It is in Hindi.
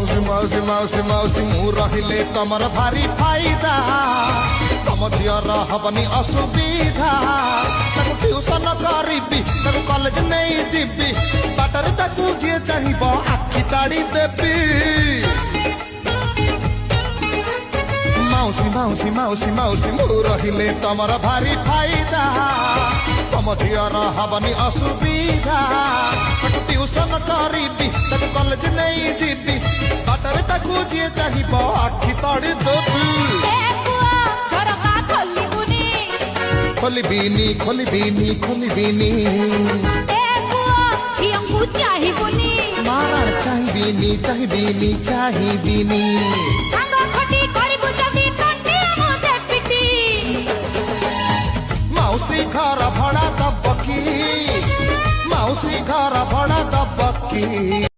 माउसी माउसी माउसी माउसी मु रहिले तमर भारी फायदा तम झियर हबनी असुविधा ताकू ट्यूशन करिबी ताकू कॉलेज नहीं जीबी बाटरे ताकू जे चाहिबो आखि ताड़ी देबी माउसी माउसी माउसी माउसी मु रहिले तमर भारी फायदा तम झियर हबनी असुविधा ताकू ट्यूशन करिबी ताकू कॉलेज नहीं जीबी बाटरे ताकू जे चाहिबो आखि ताड़ी देबी खोली बीनी खोली बीनी खोली बीनी मार चाहिबीनी चाहिबीनी चाहिबीनी माउसी घर भड़ा दबकी माउसी घर भड़ा दबकी।